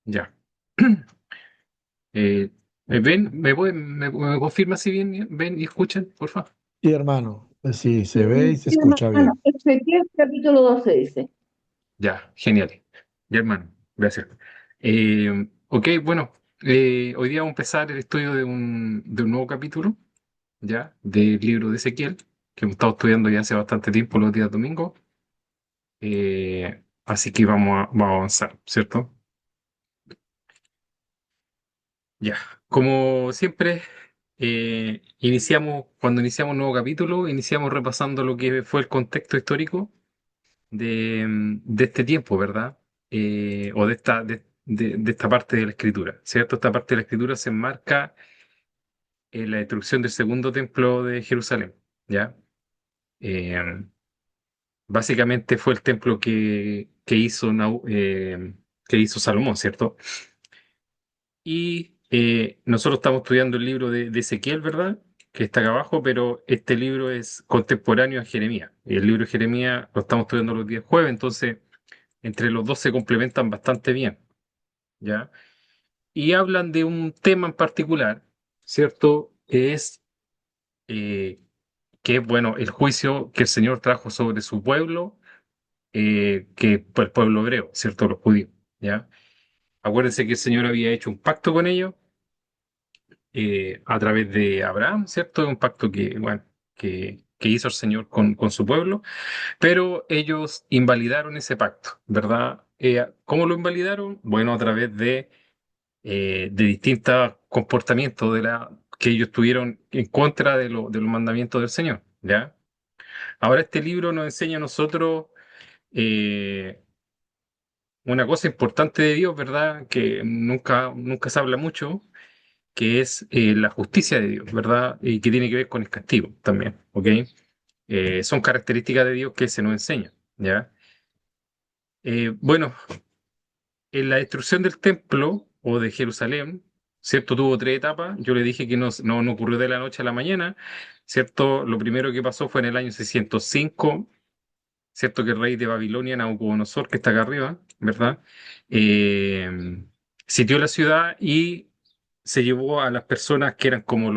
Ya. ¿Ven? ¿Me confirma si bien ven y escuchan, por favor? Sí, hermano, sí, se ve y Sí, se escucha hermano. bien. Ezequiel capítulo 12 dice. Ya, genial. Ya, hermano, gracias. Ok, bueno, hoy día vamos a empezar el estudio de un nuevo capítulo, ya, del libro de Ezequiel, que hemos estado estudiando ya hace bastante tiempo los días domingos. Así que vamos a avanzar, ¿cierto? Ya, como siempre, cuando iniciamos un nuevo capítulo, iniciamos repasando lo que fue el contexto histórico de este tiempo, ¿verdad? O de esta parte de la escritura, ¿cierto? Esta parte de la escritura se enmarca en la destrucción del segundo templo de Jerusalén, ¿ya? Eh, Básicamente fue el templo que hizo Salomón, ¿cierto? Y nosotros estamos estudiando el libro de Ezequiel, ¿verdad? Que está acá abajo, pero este libro es contemporáneo a Jeremías. Y el libro de Jeremías lo estamos estudiando los días jueves, entonces entre los dos se complementan bastante bien, ¿ya? Y hablan de un tema en particular, ¿cierto? Eh, bueno, el juicio que el Señor trajo sobre su pueblo, que fue el pueblo hebreo, ¿cierto? Los judíos, ¿ya? Acuérdense que el Señor había hecho un pacto con ellos a través de Abraham, ¿cierto? Un pacto bueno, que hizo el Señor con su pueblo, pero ellos invalidaron ese pacto, ¿verdad? ¿Cómo lo invalidaron? Bueno, a través de distintos comportamientos que ellos tuvieron en contra de los mandamientos del Señor, ¿ya? Ahora este libro nos enseña a nosotros eh, una cosa importante de Dios, ¿verdad? Que nunca se habla mucho, que es la justicia de Dios, ¿verdad? Y que tiene que ver con el castigo también, ¿ok? Son características de Dios que se nos enseñan, ¿ya? Bueno, en la destrucción del templo o de Jerusalén, ¿cierto? Tuvo tres etapas. Yo le dije que no ocurrió de la noche a la mañana, ¿cierto? Lo primero que pasó fue en el año 605, ¿cierto? Que el rey de Babilonia, Nabucodonosor, que está acá arriba, ¿verdad? Eh, Sitió la ciudad y se llevó a las personas que eran como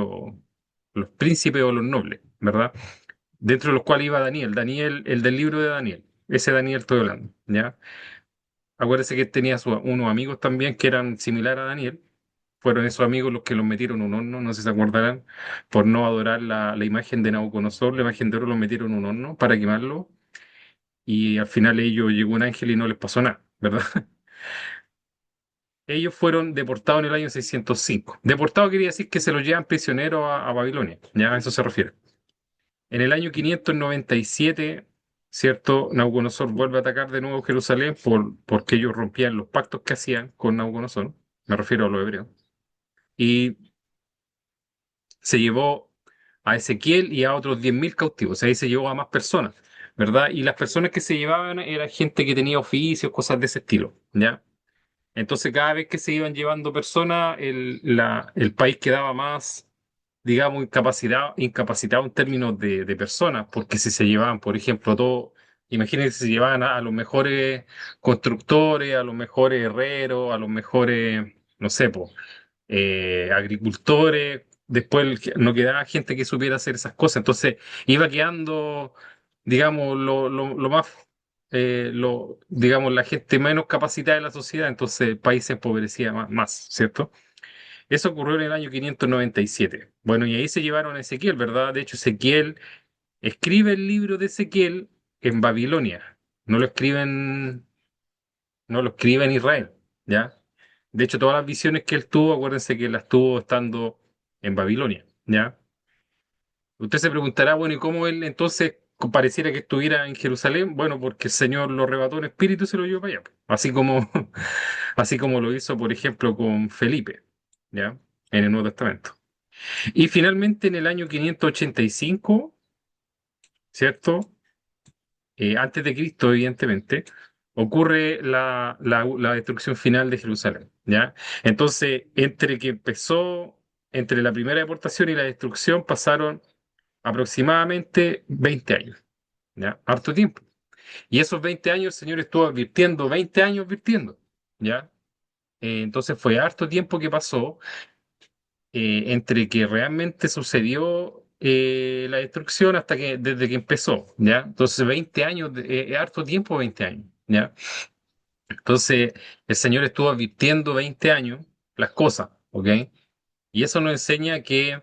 los príncipes o los nobles, ¿verdad? Dentro de los cuales iba Daniel, el del libro de Daniel, ese Daniel estoy hablando, ¿ya? Acuérdese que tenía unos amigos también que eran similares a Daniel. Fueron esos amigos los que los metieron en un horno, no sé si se acordarán, por no adorar la imagen de Nabucodonosor, la imagen de oro los metieron en un horno para quemarlo. Y al final ellos llegó un ángel y no les pasó nada, ¿verdad? Ellos fueron deportados en el año 605. Deportado quería decir que se los llevan prisioneros a Babilonia, ya a eso se refiere. En el año 597, ¿cierto? Nabucodonosor vuelve a atacar de nuevo Jerusalén porque ellos rompían los pactos que hacían con Nabucodonosor, me refiero a los hebreos, y se llevó a Ezequiel y a otros 10.000 cautivos, ahí se llevó a más personas, ¿verdad? Y las personas que se llevaban era gente que tenía oficios, cosas de ese estilo, ¿ya? Entonces cada vez que se iban llevando personas, el país quedaba más, digamos, incapacitado en términos de personas, porque si se llevaban, por ejemplo, todo, imagínense si se llevaban a los mejores constructores, a los mejores herreros, a los mejores, no sé, po, agricultores, después no quedaba gente que supiera hacer esas cosas, entonces iba quedando, digamos, lo más, digamos, la gente menos capacitada de la sociedad, entonces el país se empobrecía más, ¿cierto? Eso ocurrió en el año 597. Bueno, y ahí se llevaron a Ezequiel, ¿verdad? De hecho, Ezequiel escribe el libro de Ezequiel en Babilonia. No lo escribe en, no lo escribe en Israel, ¿ya? De hecho, todas las visiones que él tuvo, acuérdense que las tuvo estando en Babilonia, ¿ya? Usted se preguntará, bueno, ¿y cómo él entonces pareciera que estuviera en Jerusalén? Bueno, porque el Señor lo arrebató en espíritu y se lo llevó para allá. Así como, así como lo hizo, por ejemplo, con Felipe, ¿ya? En el Nuevo Testamento. Y finalmente en el año 585, ¿cierto? Antes de Cristo, evidentemente, ocurre la destrucción final de Jerusalén, ¿ya? Entonces, entre la primera deportación y la destrucción pasaron aproximadamente 20 años, ¿ya? Harto tiempo. Y esos 20 años el Señor estuvo advirtiendo, 20 años advirtiendo, ¿ya? Entonces fue harto tiempo que pasó entre que realmente sucedió la destrucción hasta que desde que empezó, ¿ya? Entonces 20 años, harto tiempo, 20 años, ¿ya? Entonces el Señor estuvo advirtiendo 20 años las cosas, ¿ok? Y eso nos enseña que,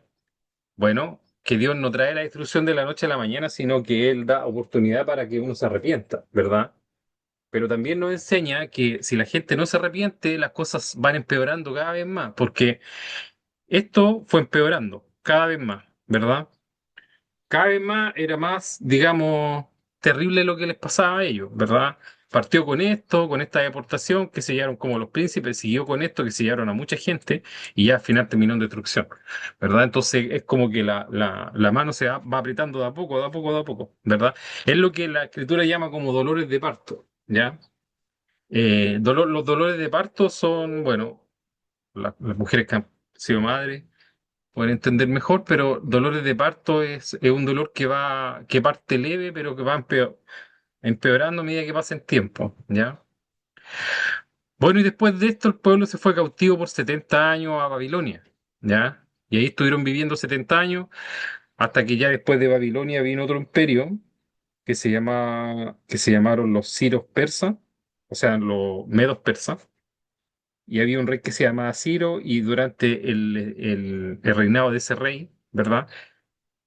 bueno, que Dios no trae la destrucción de la noche a la mañana, sino que Él da oportunidad para que uno se arrepienta, ¿verdad? Pero también nos enseña que si la gente no se arrepiente, las cosas van empeorando cada vez más, porque esto fue empeorando cada vez más, ¿verdad? Cada vez más era más, digamos, terrible lo que les pasaba a ellos, ¿verdad? Partió con esto, con esta deportación que sellaron como los príncipes, siguió con esto que sellaron a mucha gente y ya al final terminó en destrucción, ¿verdad? Entonces es como que la mano se va apretando de a poco, de a poco, de a poco, ¿verdad? Es lo que la escritura llama como dolores de parto, ¿ya? Los dolores de parto son, bueno, las mujeres que han sido madres pueden entender mejor, pero dolores de parto es un dolor que parte leve, pero que va empeorando a medida que pasa el tiempo, ¿ya? Bueno, y después de esto el pueblo se fue cautivo por 70 años a Babilonia, ¿ya? Y ahí estuvieron viviendo 70 años hasta que ya después de Babilonia vino otro imperio que se llamaron los Ciros persas, o sea, los Medos persas, y había un rey que se llamaba Ciro y durante el reinado de ese rey, ¿verdad?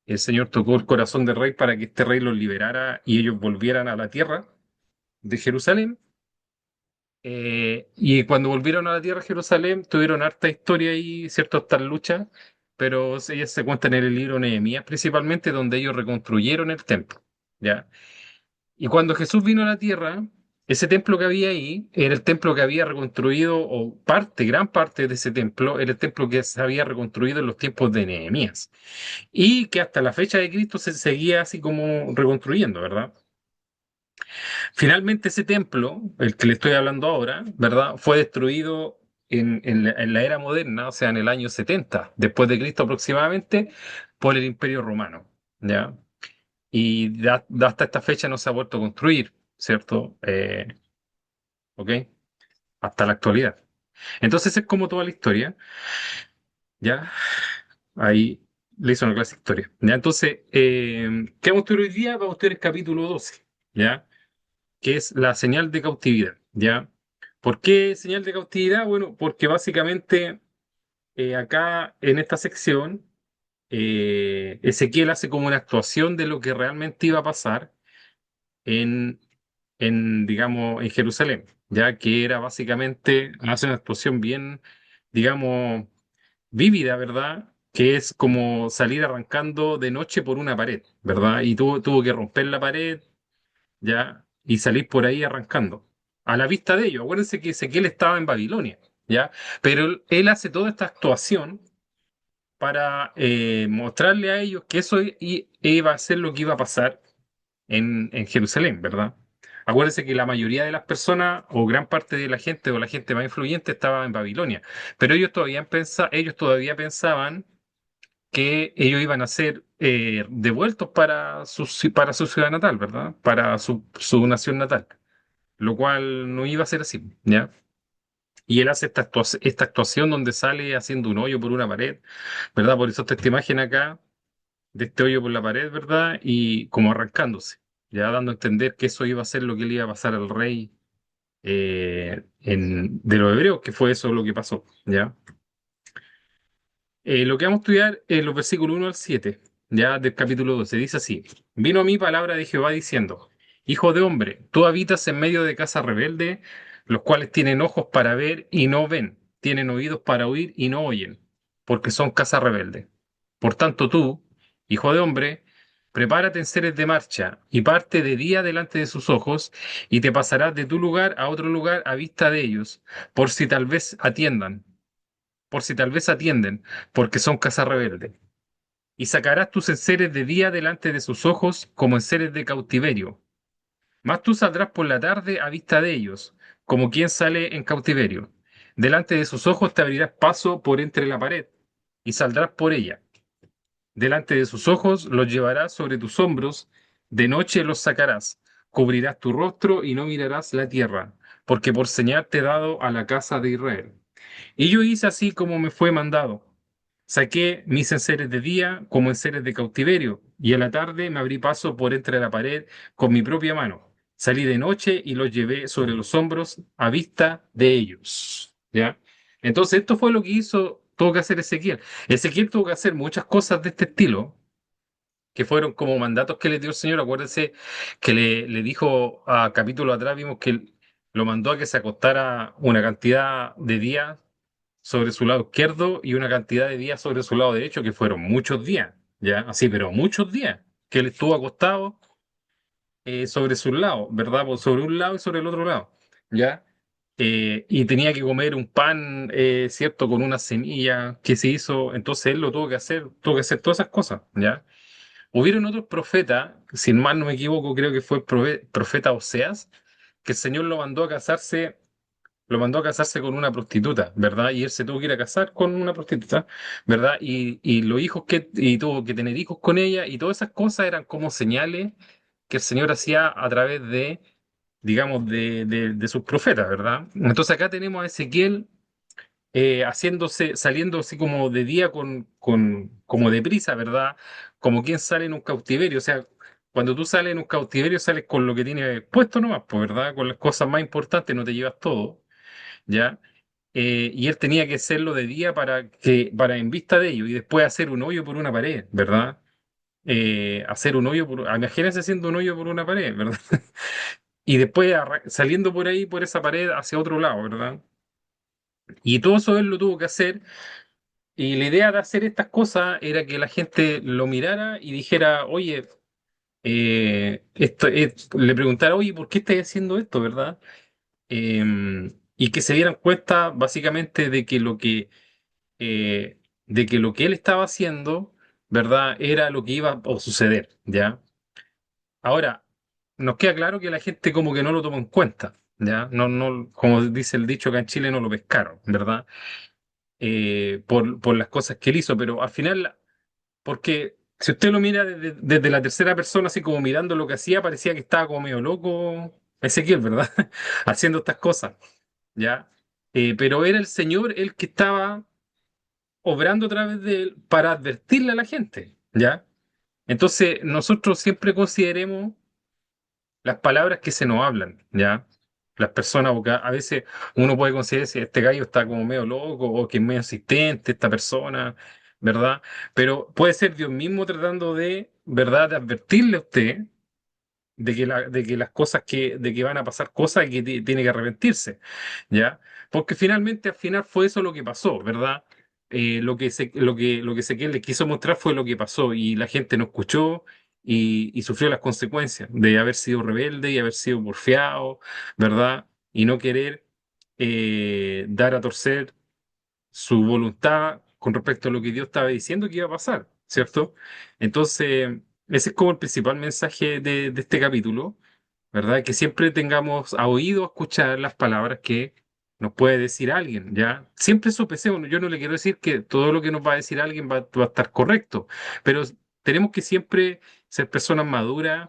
El Señor tocó el corazón del rey para que este rey los liberara y ellos volvieran a la tierra de Jerusalén. Y cuando volvieron a la tierra de Jerusalén, tuvieron harta historia y ciertas hartas luchas, pero ellas se cuentan en el libro Nehemías principalmente, donde ellos reconstruyeron el templo, ¿ya? Y cuando Jesús vino a la tierra, ese templo que había ahí era el templo que había reconstruido, o parte, gran parte de ese templo, era el templo que se había reconstruido en los tiempos de Nehemías y que hasta la fecha de Cristo se seguía así como reconstruyendo, ¿verdad? Finalmente ese templo, el que le estoy hablando ahora, ¿verdad? Fue destruido en la era moderna, o sea, en el año 70 después de Cristo aproximadamente, por el Imperio Romano, ¿ya? Y hasta esta fecha no se ha vuelto a construir, ¿cierto? ¿Ok? Hasta la actualidad. Entonces es como toda la historia, ¿ya? Ahí le hizo una clase de historia. ¿Ya? Entonces, ¿qué vamos a estudiar hoy día? Vamos a estudiar el capítulo 12, ¿ya? Que es la señal de cautividad, ¿ya? ¿Por qué señal de cautividad? Bueno, porque básicamente acá en esta sección Ezequiel hace como una actuación de lo que realmente iba a pasar en, digamos, en Jerusalén, ya que era básicamente, hace una actuación bien, digamos, vívida, ¿verdad? Que es como salir arrancando de noche por una pared, ¿verdad? Y tuvo que romper la pared, ¿ya? Y salir por ahí arrancando. A la vista de ellos. Acuérdense que Ezequiel estaba en Babilonia, ¿ya? Pero él hace toda esta actuación para mostrarle a ellos que eso iba a ser lo que iba a pasar en Jerusalén, ¿verdad? Acuérdense que la mayoría de las personas, o gran parte de la gente, o la gente más influyente, estaba en Babilonia. Pero ellos todavía pensaban que ellos iban a ser devueltos para su ciudad natal, ¿verdad? Para su nación natal, lo cual no iba a ser así, ¿ya? Y él hace esta actuación donde sale haciendo un hoyo por una pared, ¿verdad? Por eso está esta imagen acá de este hoyo por la pared, ¿verdad? Y como arrancándose, ya dando a entender que eso iba a ser lo que le iba a pasar al rey de los hebreos, que fue eso lo que pasó, ¿ya? Lo que vamos a estudiar en los versículos 1 al 7, ya del capítulo 12, dice así: Vino a mí palabra de Jehová diciendo: Hijo de hombre, tú habitas en medio de casa rebelde, los cuales tienen ojos para ver y no ven, tienen oídos para oír y no oyen, porque son casa rebelde. Por tanto tú, hijo de hombre, prepárate en seres de marcha y parte de día delante de sus ojos, y te pasarás de tu lugar a otro lugar a vista de ellos, por si tal vez atiendan por si tal vez atienden, porque son casa rebelde. Y sacarás tus enseres de día delante de sus ojos como enseres de cautiverio. Mas tú saldrás por la tarde a vista de ellos, como quien sale en cautiverio. Delante de sus ojos te abrirás paso por entre la pared, y saldrás por ella. Delante de sus ojos los llevarás sobre tus hombros, de noche los sacarás, cubrirás tu rostro y no mirarás la tierra, porque por señal te he dado a la casa de Israel. Y yo hice así como me fue mandado. Saqué mis enseres de día como enseres de cautiverio, y a la tarde me abrí paso por entre la pared con mi propia mano. Salí de noche y los llevé sobre los hombros a vista de ellos. ¿Ya? Entonces, esto fue lo que tuvo que hacer Ezequiel. Ezequiel tuvo que hacer muchas cosas de este estilo, que fueron como mandatos que le dio el Señor. Acuérdense que le dijo a capítulo atrás, vimos que lo mandó a que se acostara una cantidad de días sobre su lado izquierdo y una cantidad de días sobre su lado derecho, que fueron muchos días, ¿ya? Así, pero muchos días, que él estuvo acostado sobre su lado, ¿verdad? Pues sobre un lado y sobre el otro lado, ¿ya? Y tenía que comer un pan, ¿cierto? Con una semilla que se hizo, entonces él lo tuvo que hacer todas esas cosas, ¿ya? Hubieron otros profetas, si mal no me equivoco, creo que fue el profeta Oseas, que el Señor lo mandó a casarse con una prostituta, ¿verdad? Y él se tuvo que ir a casar con una prostituta, ¿verdad? Y los hijos y tuvo que tener hijos con ella, y todas esas cosas eran como señales que el Señor hacía a través de, digamos, de sus profetas, ¿verdad? Entonces acá tenemos a Ezequiel saliendo así como de día como deprisa, ¿verdad? Como quien sale en un cautiverio, o sea, cuando tú sales en un cautiverio sales con lo que tienes puesto nomás, pues, ¿verdad? Con las cosas más importantes, no te llevas todo. ¿Ya? Y él tenía que hacerlo de día para en vista de ello, y después hacer un hoyo por una pared, ¿verdad? Hacer un hoyo imagínense haciendo un hoyo por una pared, ¿verdad? Y después saliendo por ahí, por esa pared, hacia otro lado, ¿verdad? Y todo eso él lo tuvo que hacer, y la idea de hacer estas cosas era que la gente lo mirara y dijera, oye, le preguntara, oye, ¿por qué estás haciendo esto, verdad? Y que se dieran cuenta básicamente de que lo que él estaba haciendo, ¿verdad? Era lo que iba a suceder, ¿ya? Ahora, nos queda claro que la gente como que no lo tomó en cuenta, ¿ya? No, no, como dice el dicho acá en Chile, no lo pescaron, ¿verdad? Por las cosas que él hizo, pero al final, porque si usted lo mira desde la tercera persona, así como mirando lo que hacía, parecía que estaba como medio loco Ezequiel, ¿verdad? Haciendo estas cosas, ¿ya? Pero era el Señor el que estaba obrando a través de él para advertirle a la gente, ¿ya? Entonces, nosotros siempre consideremos las palabras que se nos hablan, ¿ya? Las personas, porque a veces uno puede considerar si este gallo está como medio loco o que es medio insistente, esta persona, ¿verdad? Pero puede ser Dios mismo tratando de, ¿verdad?, de advertirle a usted de que las cosas de que van a pasar cosas y que tiene que arrepentirse, ¿ya? Porque finalmente, al final fue eso lo que pasó, ¿verdad? Lo que Ezequiel les quiso mostrar fue lo que pasó, y la gente no escuchó y sufrió las consecuencias de haber sido rebelde y haber sido porfiado, ¿verdad? Y no querer dar a torcer su voluntad con respecto a lo que Dios estaba diciendo que iba a pasar, ¿cierto? Entonces, ese es como el principal mensaje de este capítulo, ¿verdad? Que siempre tengamos a oído escuchar las palabras que nos puede decir alguien, ¿ya? Siempre sopesemos, yo no le quiero decir que todo lo que nos va a decir alguien va a estar correcto, pero tenemos que siempre ser personas maduras,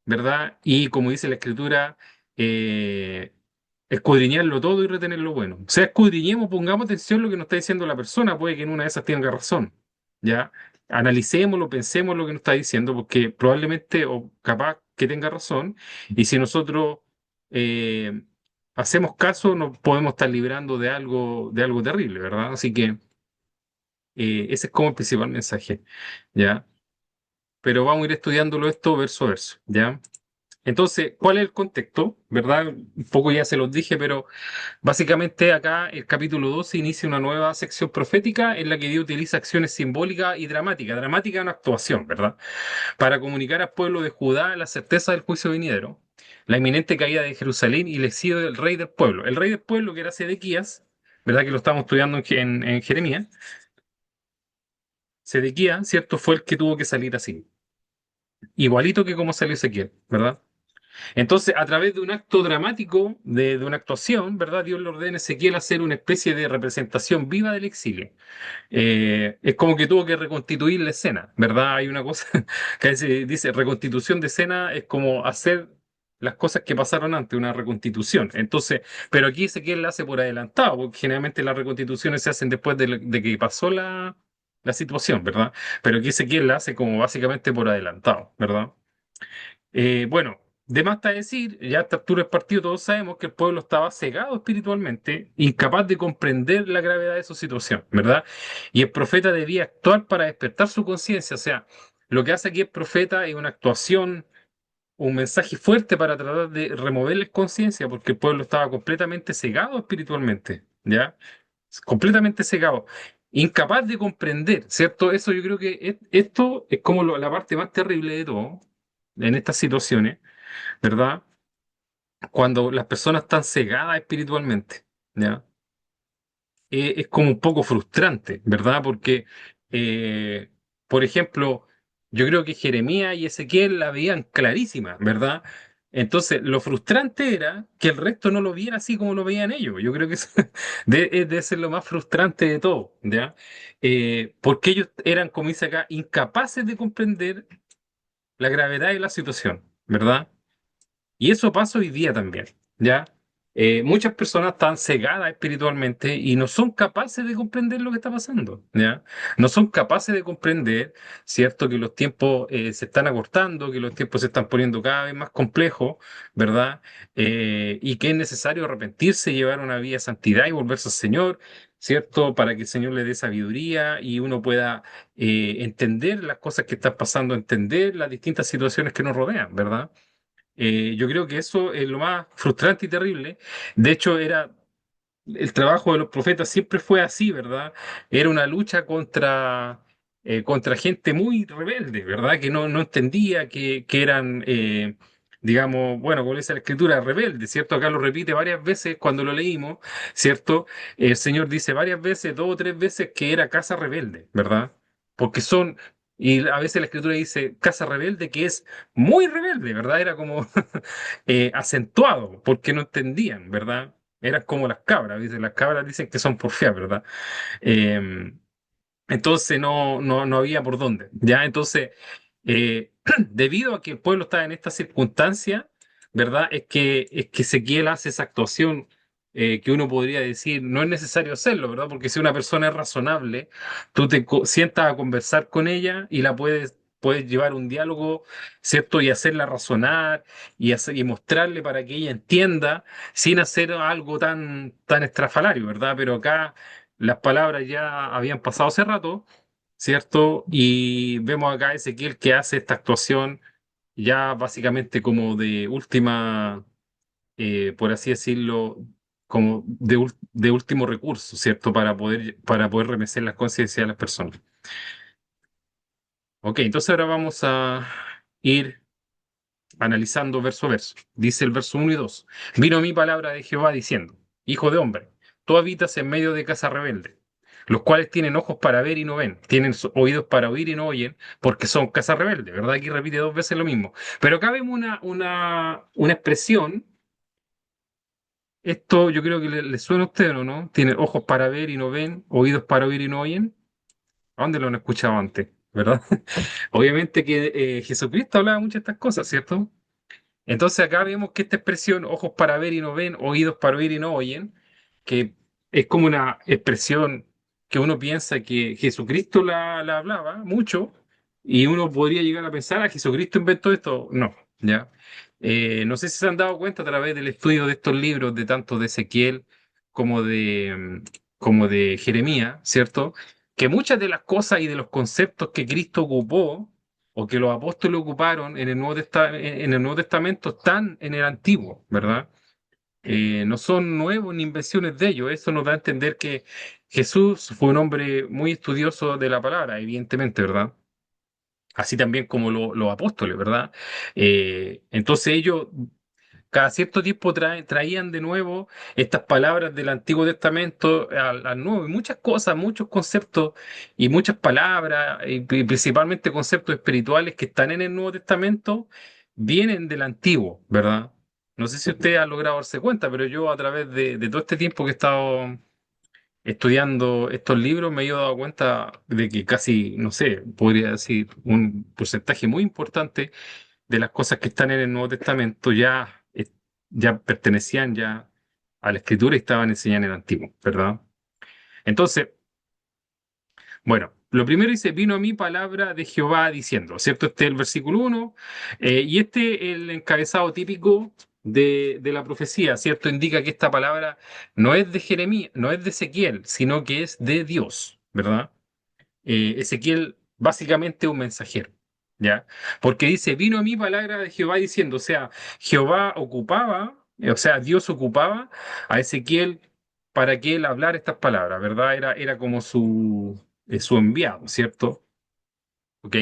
¿verdad? Y como dice la Escritura, eh, escudriñarlo todo y retener lo bueno. O sea, escudriñemos, pongamos atención a lo que nos está diciendo la persona, puede que en una de esas tenga razón, ¿ya? Analicémoslo, pensemos lo que nos está diciendo, porque probablemente o capaz que tenga razón, y si nosotros eh, hacemos caso, nos podemos estar librando de algo terrible, ¿verdad? Así que ese es como el principal mensaje, ¿ya? Pero vamos a ir estudiándolo esto verso a verso, ¿ya? Entonces, ¿cuál es el contexto? ¿Verdad? Un poco ya se los dije, pero básicamente acá el capítulo 12 inicia una nueva sección profética en la que Dios utiliza acciones simbólicas y dramáticas. Dramática es una actuación, ¿verdad? Para comunicar al pueblo de Judá la certeza del juicio venidero, la inminente caída de Jerusalén y el exilio del rey del pueblo. El rey del pueblo, que era Sedequías, ¿verdad? Que lo estamos estudiando en Jeremías. Sedequías, ¿cierto? Fue el que tuvo que salir así. Igualito que como salió Ezequiel, ¿verdad? Entonces, a través de un acto dramático, de una actuación, ¿verdad? Dios le ordena a Ezequiel hacer una especie de representación viva del exilio. Es como que tuvo que reconstituir la escena, ¿verdad? Hay una cosa que a veces dice reconstitución de escena, es como hacer. las cosas que pasaron antes, una reconstitución. Entonces, pero aquí Ezequiel la hace por adelantado, porque generalmente las reconstituciones se hacen después de que pasó la situación, ¿verdad? Pero aquí Ezequiel la hace como básicamente por adelantado, ¿verdad? Bueno, de más está decir, ya a esta altura del partido todos sabemos que el pueblo estaba cegado espiritualmente, incapaz de comprender la gravedad de su situación, ¿verdad? Y el profeta debía actuar para despertar su conciencia, o sea, lo que hace aquí el profeta es una actuación, un mensaje fuerte para tratar de removerles conciencia, porque el pueblo estaba completamente cegado espiritualmente, ¿ya? Completamente cegado, incapaz de comprender, ¿cierto? Eso yo creo que esto es como la parte más terrible de todo en estas situaciones, ¿verdad? Cuando las personas están cegadas espiritualmente, ¿ya? Es como un poco frustrante, ¿verdad? Porque, eh, por ejemplo, yo creo que Jeremías y Ezequiel la veían clarísima, ¿verdad? Entonces, lo frustrante era que el resto no lo viera así como lo veían ellos. Yo creo que eso debe ser lo más frustrante de todo, ¿ya? Porque ellos eran, como dice acá, incapaces de comprender la gravedad de la situación, ¿verdad? Y eso pasa hoy día también, ¿ya? Muchas personas están cegadas espiritualmente y no son capaces de comprender lo que está pasando, ¿ya? No son capaces de comprender, ¿cierto? Que los tiempos se están acortando, que los tiempos se están poniendo cada vez más complejos, ¿verdad? Y que es necesario arrepentirse, llevar una vida de santidad y volverse al Señor, ¿cierto? Para que el Señor le dé sabiduría y uno pueda entender las cosas que están pasando, entender las distintas situaciones que nos rodean, ¿verdad? Yo creo que eso es lo más frustrante y terrible. De hecho, era el trabajo de los profetas siempre fue así, ¿verdad? Era una lucha contra gente muy rebelde, ¿verdad? Que no entendía que eran, digamos, bueno, como dice la escritura, rebeldes, ¿cierto? Acá lo repite varias veces cuando lo leímos, ¿cierto? El Señor dice varias veces, dos o tres veces, que era casa rebelde, ¿verdad? Porque son, y a veces la escritura dice casa rebelde, que es muy rebelde, ¿verdad? Era como acentuado, porque no entendían, ¿verdad? Eran como las cabras, ¿viste? Las cabras dicen que son porfiadas, ¿verdad? Eh, entonces no había por dónde, ¿ya? Entonces, debido a que el pueblo estaba en esta circunstancia, ¿verdad? Es que Ezequiel hace esa actuación que uno podría decir, no es necesario hacerlo, ¿verdad? Porque si una persona es razonable, tú te sientas a conversar con ella y la puedes llevar un diálogo, ¿cierto? Y hacerla razonar y mostrarle para que ella entienda sin hacer algo tan estrafalario, ¿verdad? Pero acá las palabras ya habían pasado hace rato, ¿cierto? Y vemos acá a Ezequiel que hace esta actuación ya básicamente como de última, por así decirlo, como de último recurso, ¿cierto? Para poder remecer las conciencias de las personas. Ok, entonces ahora vamos a ir analizando verso a verso. Dice el verso 1 y 2. Vino mi palabra de Jehová diciendo, Hijo de hombre, tú habitas en medio de casa rebelde, los cuales tienen ojos para ver y no ven, tienen oídos para oír y no oyen, porque son casa rebelde, ¿verdad? Aquí repite dos veces lo mismo. Pero acá vemos una expresión, esto yo creo que le suena a usted, ¿o no? Tiene ojos para ver y no ven, oídos para oír y no oyen. ¿A dónde lo han escuchado antes? ¿Verdad? Obviamente que Jesucristo hablaba muchas de estas cosas, ¿cierto? Entonces acá vemos que esta expresión, ojos para ver y no ven, oídos para oír y no oyen, que es como una expresión que uno piensa que Jesucristo la hablaba mucho, y uno podría llegar a pensar, ¿a Jesucristo inventó esto? No, ¿ya? No sé si se han dado cuenta a través del estudio de estos libros, de tanto de Ezequiel como de Jeremías, ¿cierto? Que muchas de las cosas y de los conceptos que Cristo ocupó o que los apóstoles ocuparon en el Nuevo Testamento están en el Antiguo, ¿verdad? No son nuevos ni invenciones de ellos. Eso nos da a entender que Jesús fue un hombre muy estudioso de la palabra, evidentemente, ¿verdad? Así también como los apóstoles, ¿verdad? Entonces ellos cada cierto tiempo traían de nuevo estas palabras del Antiguo Testamento al Nuevo, y muchas cosas, muchos conceptos y muchas palabras, y principalmente conceptos espirituales que están en el Nuevo Testamento, vienen del Antiguo, ¿verdad? No sé si usted ha logrado darse cuenta, pero yo a través de todo este tiempo que he estado estudiando estos libros me he dado cuenta de que casi, no sé, podría decir un porcentaje muy importante de las cosas que están en el Nuevo Testamento ya pertenecían ya a la Escritura y estaban enseñadas en el Antiguo, ¿verdad? Entonces, bueno, lo primero dice, vino a mí palabra de Jehová diciendo, ¿cierto? Este es el versículo 1, y este es el encabezado típico de la profecía, ¿cierto? Indica que esta palabra no es de Jeremías, no es de Ezequiel, sino que es de Dios, ¿verdad? Ezequiel básicamente es un mensajero, ¿ya? Porque dice, vino a mí palabra de Jehová diciendo, o sea, Jehová ocupaba, o sea, Dios ocupaba a Ezequiel para que él hablara estas palabras, ¿verdad? Era como su enviado, ¿cierto? ¿Ok?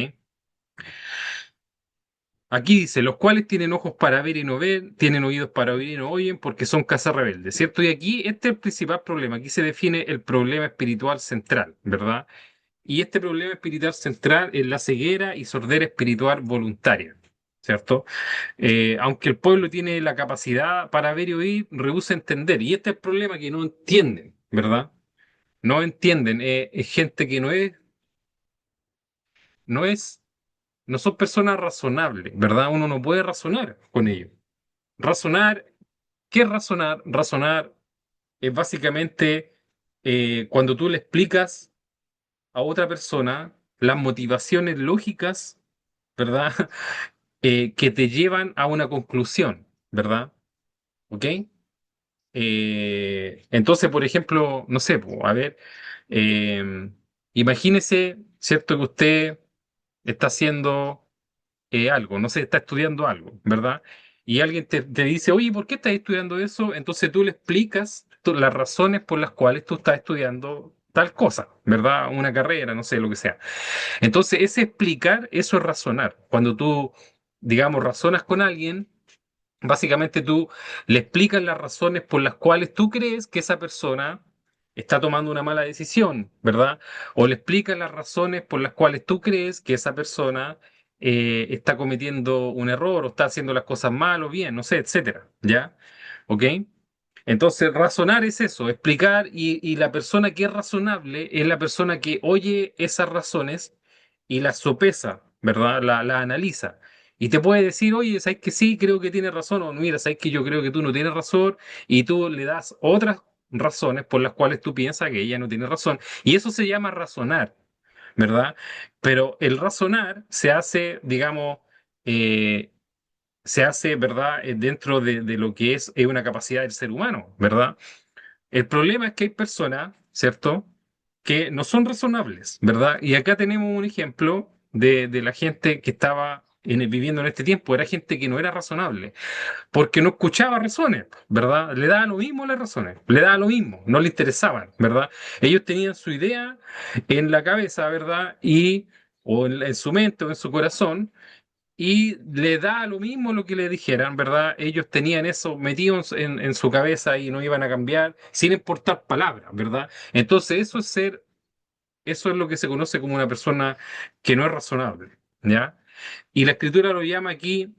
Aquí dice, los cuales tienen ojos para ver y no ven, tienen oídos para oír y no oyen, porque son casas rebeldes, ¿cierto? Y aquí este es el principal problema, aquí se define el problema espiritual central, ¿verdad? Y este problema espiritual central es la ceguera y sordera espiritual voluntaria, ¿cierto? Aunque el pueblo tiene la capacidad para ver y oír, rehúsa entender. Y este es el problema que no entienden, ¿verdad? No entienden. Es gente que no es, no son personas razonables, ¿verdad? Uno no puede razonar con ellos. Razonar, ¿qué es razonar? Razonar es básicamente cuando tú le explicas a otra persona las motivaciones lógicas, ¿verdad? Que te llevan a una conclusión, ¿verdad? ¿Ok? Entonces, por ejemplo, no sé, po, a ver, eh, imagínese, ¿cierto? Que usted está haciendo algo, no sé, está estudiando algo, ¿verdad? Y alguien te dice, oye, ¿por qué estás estudiando eso? Entonces tú le explicas las razones por las cuales tú estás estudiando tal cosa, ¿verdad? Una carrera, no sé, lo que sea. Entonces, ese explicar, eso es razonar. Cuando tú, digamos, razonas con alguien, básicamente tú le explicas las razones por las cuales tú crees que esa persona está tomando una mala decisión, ¿verdad? O le explicas las razones por las cuales tú crees que esa persona está cometiendo un error o está haciendo las cosas mal o bien, no sé, etcétera, ¿ya? ¿Ok? Entonces, razonar es eso, explicar, y la persona que es razonable es la persona que oye esas razones y las sopesa, ¿verdad? La analiza. Y te puede decir, oye, ¿sabes que sí? Creo que tienes razón, o mira, ¿sabes que yo creo que tú no tienes razón? Y tú le das otras razones por las cuales tú piensas que ella no tiene razón. Y eso se llama razonar, ¿verdad? Pero el razonar se hace, digamos, eh, se hace, ¿verdad? Dentro de lo que es una capacidad del ser humano, ¿verdad? El problema es que hay personas, ¿cierto?, que no son razonables, ¿verdad? Y acá tenemos un ejemplo de la gente que estaba viviendo en este tiempo. Era gente que no era razonable, porque no escuchaba razones, ¿verdad? Le daba lo mismo las razones, le daba lo mismo, no le interesaban, ¿verdad? Ellos tenían su idea en la cabeza, ¿verdad? O en su mente o en su corazón, y le da lo mismo lo que le dijeran, ¿verdad? Ellos tenían eso metidos en su cabeza y no iban a cambiar sin importar palabras, ¿verdad? Entonces eso es lo que se conoce como una persona que no es razonable, ¿ya? Y la escritura lo llama aquí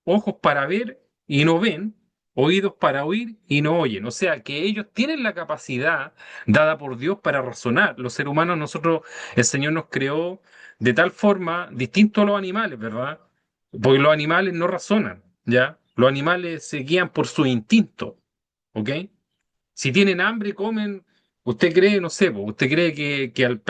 ojos para ver y no ven, oídos para oír y no oyen. O sea, que ellos tienen la capacidad dada por Dios para razonar. Los seres humanos, nosotros, el Señor nos creó de tal forma distinto a los animales, ¿verdad? Porque los animales no razonan, ¿ya? Los animales se guían por su instinto, ¿ok? Si tienen hambre, comen. ¿Usted cree, no sé, po, usted cree que al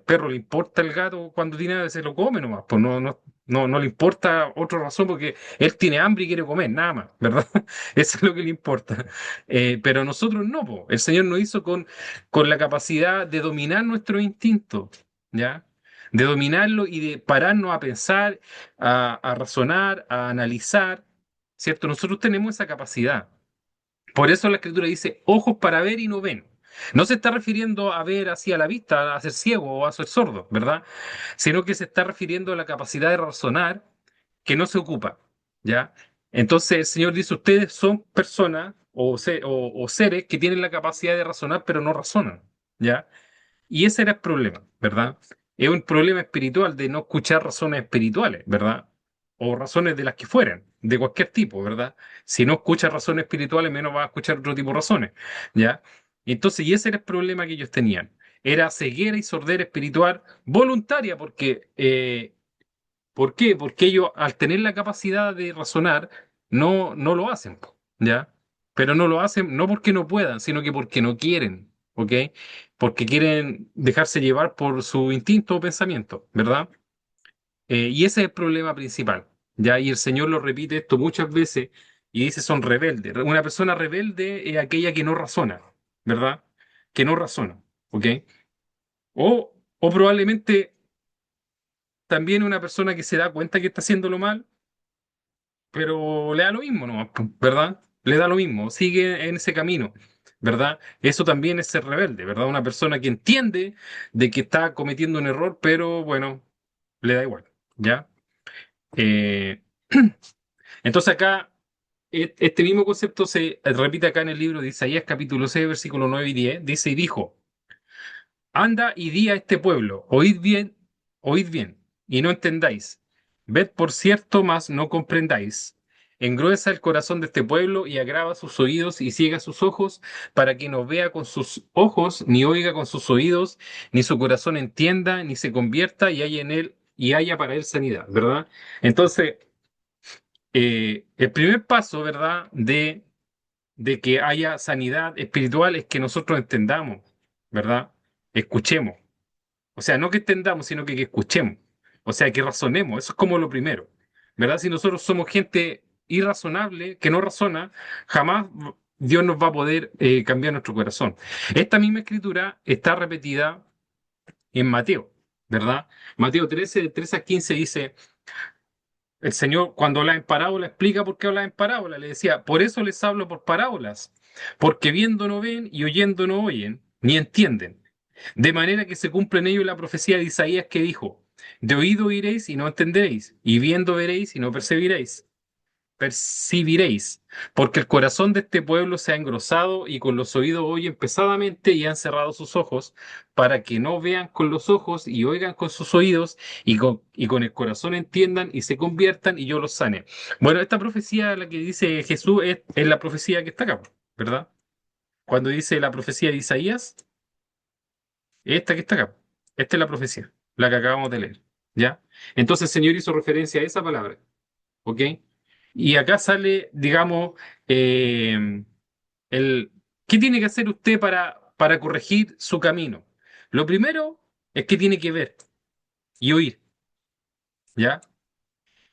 perro le importa el gato cuando tiene hambre, se lo come nomás? Pues no le importa otra razón porque él tiene hambre y quiere comer, nada más, ¿verdad? Eso es lo que le importa. Pero nosotros no, po. El Señor nos hizo con la capacidad de dominar nuestro instinto, ¿ya? De dominarlo y de pararnos a pensar, a razonar, a analizar, ¿cierto? Nosotros tenemos esa capacidad. Por eso la escritura dice ojos para ver y no ven. No se está refiriendo a ver así a la vista, a ser ciego o a ser sordo, ¿verdad? Sino que se está refiriendo a la capacidad de razonar que no se ocupa, ¿ya? Entonces el Señor dice, ustedes son personas o seres que tienen la capacidad de razonar, pero no razonan, ¿ya? Y ese era el problema, ¿verdad? Es un problema espiritual de no escuchar razones espirituales, ¿verdad? O razones de las que fueran, de cualquier tipo, ¿verdad? Si no escuchas razones espirituales, menos vas a escuchar otro tipo de razones, ¿ya? Entonces, y ese era el problema que ellos tenían. Era ceguera y sordera espiritual voluntaria, porque ¿Por qué? Porque ellos, al tener la capacidad de razonar, no lo hacen, po, ¿ya? Pero no lo hacen no porque no puedan, sino que porque no quieren, ¿ok? Porque quieren dejarse llevar por su instinto o pensamiento, ¿verdad? Y ese es el problema principal, ¿ya? Y el Señor lo repite esto muchas veces y dice son rebeldes. Una persona rebelde es aquella que no razona, ¿verdad? Que no razona, ¿ok? O probablemente también una persona que se da cuenta que está haciéndolo mal, pero le da lo mismo, ¿no? ¿Verdad? Le da lo mismo, sigue en ese camino, ¿verdad? Eso también es ser rebelde, ¿verdad? Una persona que entiende de que está cometiendo un error, pero bueno, le da igual, ¿ya? Eh, entonces acá, este mismo concepto se repite acá en el libro de Isaías capítulo 6 versículo 9 y 10 dice, y dijo, anda y di a este pueblo, oíd bien, y no entendáis. Ved por cierto, mas no comprendáis. Engruesa el corazón de este pueblo y agrava sus oídos y ciega sus ojos, para que no vea con sus ojos, ni oiga con sus oídos, ni su corazón entienda, ni se convierta y haya en él, y haya para él sanidad, ¿verdad? Entonces, el primer paso, ¿verdad? De que haya sanidad espiritual es que nosotros entendamos, ¿verdad? Escuchemos. O sea, no que entendamos, sino que escuchemos. O sea, que razonemos. Eso es como lo primero. ¿Verdad? Si nosotros somos gente irrazonable, que no razona, jamás Dios nos va a poder cambiar nuestro corazón. Esta misma escritura está repetida en Mateo, ¿verdad? Mateo 13, de 13 a 15 dice, el Señor cuando habla en parábola explica por qué habla en parábola. Le decía, por eso les hablo por parábolas, porque viendo no ven y oyendo no oyen, ni entienden. De manera que se cumple en ello la profecía de Isaías que dijo, de oído oiréis y no entenderéis, y viendo veréis y no percibiréis, porque el corazón de este pueblo se ha engrosado y con los oídos oyen pesadamente y han cerrado sus ojos, para que no vean con los ojos y oigan con sus oídos y con el corazón entiendan y se conviertan y yo los sane. Bueno, esta profecía, la que dice Jesús, es la profecía que está acá, ¿verdad? Cuando dice la profecía de Isaías, esta que está acá. Esta es la profecía, la que acabamos de leer. ¿Ya? Entonces el Señor hizo referencia a esa palabra. ¿Ok? Y acá sale, digamos, eh, el, ¿qué tiene que hacer usted para corregir su camino? Lo primero es que tiene que ver y oír. ¿Ya?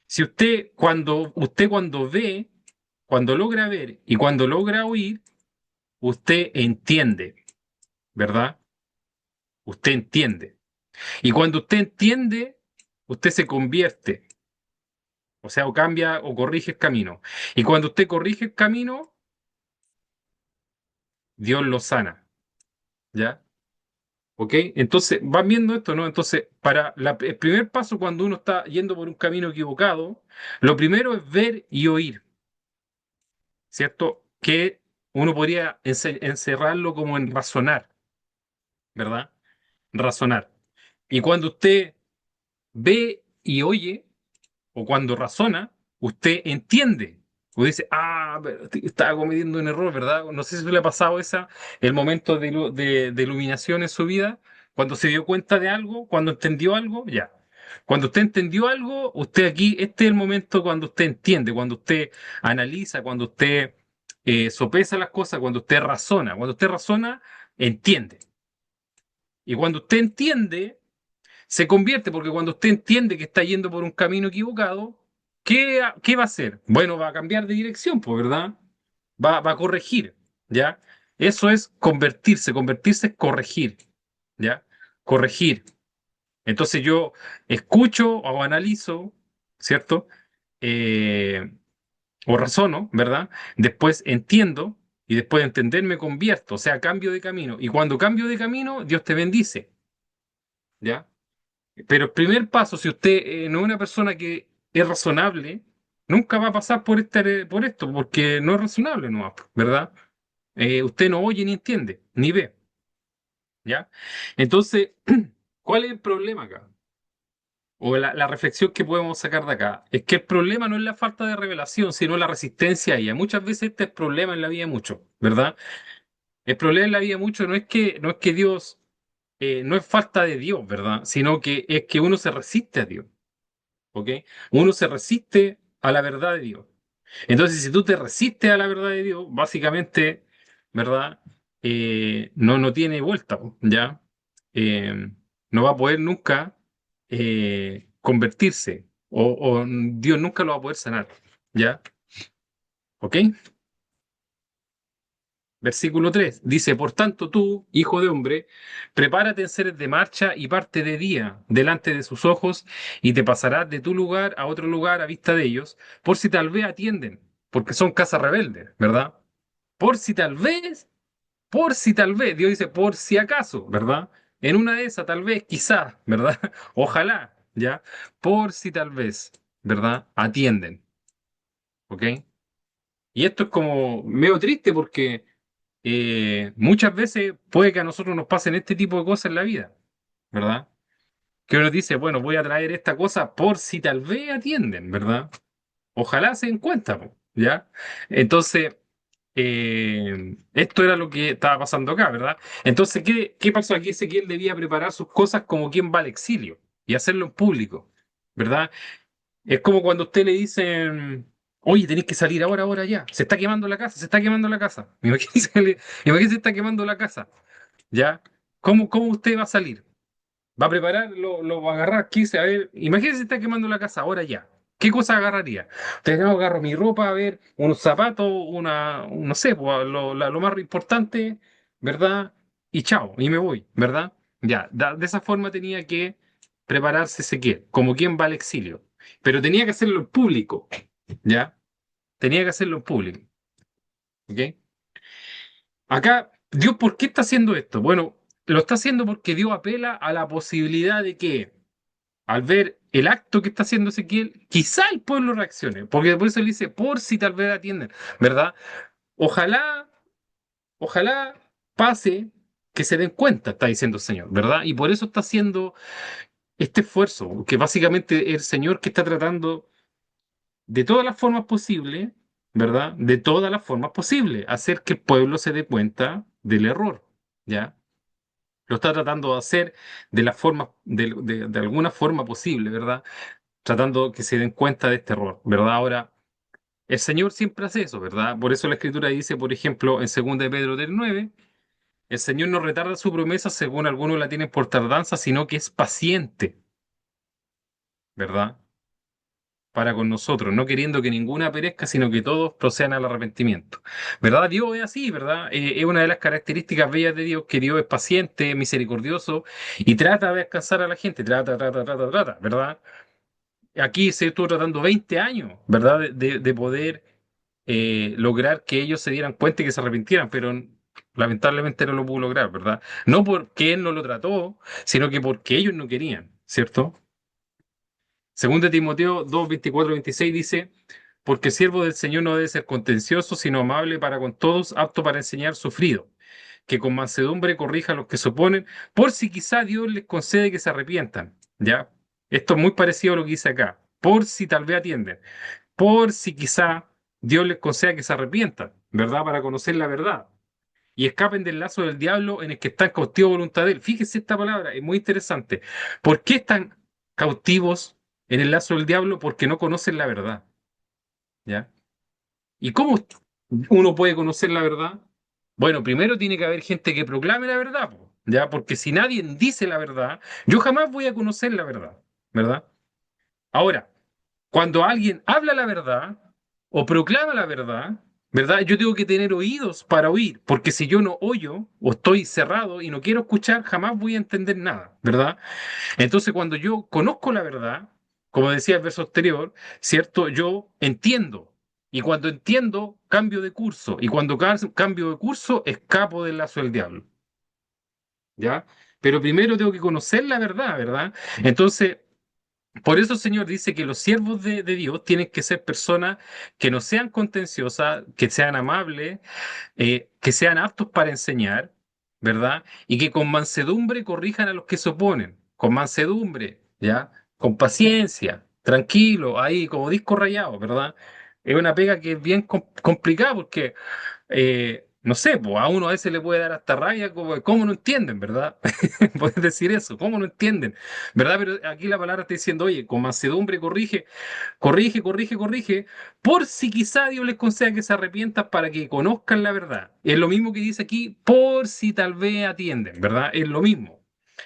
Si usted cuando ve, cuando logra ver y cuando logra oír, usted entiende, ¿verdad? Usted entiende. Y cuando usted entiende, usted se convierte. O sea, o cambia o corrige el camino. Y cuando usted corrige el camino, Dios lo sana. ¿Ya? ¿Ok? Entonces, van viendo esto, ¿no? Entonces, el primer paso cuando uno está yendo por un camino equivocado, lo primero es ver y oír, ¿cierto? Que uno podría encerrarlo como en razonar, ¿verdad? Razonar. Y cuando usted ve y oye, o cuando razona, usted entiende. Usted dice, ah, pero estaba cometiendo un error, ¿verdad? No sé si le ha pasado el momento de iluminación en su vida, cuando se dio cuenta de algo, cuando entendió algo, ya. Cuando usted entendió algo, usted aquí, este es el momento cuando usted entiende, cuando usted analiza, cuando usted sopesa las cosas, cuando usted razona. Cuando usted razona, entiende. Y cuando usted entiende, se convierte, porque cuando usted entiende que está yendo por un camino equivocado, ¿qué va a hacer? Bueno, va a cambiar de dirección, pues, ¿verdad? Va a corregir, ¿ya? Eso es convertirse, convertirse es corregir, ¿ya? Corregir. Entonces yo escucho o analizo, ¿cierto? Eh, o razono, ¿verdad? Después entiendo y después de entender me convierto, o sea, cambio de camino. Y cuando cambio de camino, Dios te bendice, ¿ya? Pero el primer paso, si usted no es una persona que es razonable, nunca va a pasar por esto, porque no es razonable nomás, ¿verdad? Usted no oye ni entiende, ni ve, ¿ya? Entonces, ¿cuál es el problema acá? O la reflexión que podemos sacar de acá es que el problema no es la falta de revelación, sino la resistencia a ella. Muchas veces este es el problema en la vida de muchos, ¿verdad? El problema en la vida de muchos no es que Dios, no es falta de Dios, ¿verdad? Sino que es que uno se resiste a Dios. ¿ok? Uno se resiste a la verdad de Dios. Entonces, si tú te resistes a la verdad de Dios, básicamente, ¿verdad? No tiene vuelta, po, ¿ya? No va a poder nunca convertirse o Dios nunca lo va a poder sanar, ¿ya? ¿Ok? Versículo 3 dice, por tanto tú, hijo de hombre, prepárate en seres de marcha y parte de día delante de sus ojos y te pasarás de tu lugar a otro lugar a vista de ellos, por si tal vez atienden, porque son casa rebelde, ¿verdad? Por si tal vez, por si tal vez, Dios dice por si acaso, ¿verdad? En una de esas, tal vez, quizás, ¿verdad? Ojalá, ¿ya? Por si tal vez, ¿verdad? Atienden, ¿ok? Y esto es como medio triste porque muchas veces puede que a nosotros nos pasen este tipo de cosas en la vida, ¿verdad? Que uno dice, bueno, voy a traer esta cosa por si tal vez atienden, ¿verdad? Ojalá se den cuenta, po, ¿ya? Entonces, esto era lo que estaba pasando acá, ¿verdad? Entonces, ¿qué pasó aquí? Ezequiel debía preparar sus cosas como quien va al exilio y hacerlo en público, ¿verdad? Es como cuando a usted le dicen, oye, tenéis que salir ahora, ahora ya. Se está quemando la casa, se está quemando la casa. Imagínese, imagínese se está quemando la casa. ¿Ya? ¿Cómo usted va a salir? ¿Va a preparar? ¿Lo va a agarrar? ¿Qué dice? A ver, imagínese se está quemando la casa ahora ya. ¿Qué cosa agarraría? Usted no agarro mi ropa, a ver, unos zapatos, no sé, pues, lo más importante, ¿verdad? Y chao, y me voy, ¿verdad? Ya, de esa forma tenía que prepararse Ezequiel, como quien va al exilio. Pero tenía que hacerlo en público, ¿ya? Tenía que hacerlo en público, ¿ok? Acá, Dios, ¿por qué está haciendo esto? Bueno, lo está haciendo porque Dios apela a la posibilidad de que al ver el acto que está haciendo Ezequiel, quizá el pueblo reaccione, porque por eso le dice, por si tal vez atienden, ¿verdad? Ojalá, ojalá pase que se den cuenta, está diciendo el Señor, ¿verdad? Y por eso está haciendo este esfuerzo, que básicamente el Señor que está tratando de todas las formas posibles, ¿verdad? De todas las formas posibles, hacer que el pueblo se dé cuenta del error, ¿ya? Lo está tratando de hacer de la forma, de alguna forma posible, ¿verdad? Tratando que se den cuenta de este error, ¿verdad? Ahora, el Señor siempre hace eso, ¿verdad? Por eso la Escritura dice, por ejemplo, en 2 de Pedro del 9, el Señor no retarda su promesa según algunos la tienen por tardanza, sino que es paciente, ¿verdad? Para con nosotros, no queriendo que ninguna perezca, sino que todos procedan al arrepentimiento. ¿Verdad? Dios es así, ¿verdad? Es una de las características bellas de Dios, que Dios es paciente, misericordioso y trata de alcanzar a la gente, trata, ¿verdad? Aquí se estuvo tratando 20 años, ¿verdad? De poder lograr que ellos se dieran cuenta y que se arrepintieran, pero lamentablemente no lo pudo lograr, ¿verdad? No porque Él no lo trató, sino que porque ellos no querían, ¿cierto? Según de Timoteo 2, 24, 26 dice, porque el siervo del Señor no debe ser contencioso, sino amable para con todos, apto para enseñar, sufrido, que con mansedumbre corrija a los que se oponen, por si quizá Dios les concede que se arrepientan. ¿Ya? Esto es muy parecido a lo que dice acá, por si tal vez atienden, por si quizá Dios les conceda que se arrepientan, ¿verdad? Para conocer la verdad y escapen del lazo del diablo en el que están cautivos a voluntad de él. Fíjese esta palabra, es muy interesante. ¿Por qué están cautivos en el lazo del diablo? Porque no conocen la verdad, ¿ya? ¿Y cómo uno puede conocer la verdad? Bueno, primero tiene que haber gente que proclame la verdad, po, ¿ya? Porque si nadie dice la verdad, yo jamás voy a conocer la verdad, ¿verdad? Ahora, cuando alguien habla la verdad o proclama la verdad, ¿verdad? Yo tengo que tener oídos para oír, porque si yo no oyo o estoy cerrado y no quiero escuchar, jamás voy a entender nada, ¿verdad? Entonces, cuando yo conozco la verdad, como decía el verso anterior, ¿cierto? Yo entiendo. Y cuando entiendo, cambio de curso. Y cuando cambio de curso, escapo del lazo del diablo, ¿ya? Pero primero tengo que conocer la verdad, ¿verdad? Entonces, por eso el Señor dice que los siervos de Dios tienen que ser personas que no sean contenciosas, que sean amables, que sean aptos para enseñar, ¿verdad? Y que con mansedumbre corrijan a los que se oponen, con mansedumbre, ¿ya? Con paciencia, tranquilo, ahí como disco rayado, ¿verdad? Es una pega que es bien complicada porque no sé, pues a uno a veces le puede dar hasta rabia, como, ¿cómo no entienden, verdad? Puedes decir eso, ¿cómo no entienden? ¿Verdad? Pero aquí la palabra está diciendo, oye, con mansedumbre corrige, corrige, corrige, corrige, por si quizá Dios les conceda que se arrepientan para que conozcan la verdad. Es lo mismo que dice aquí, por si tal vez atienden, ¿verdad? Es lo mismo.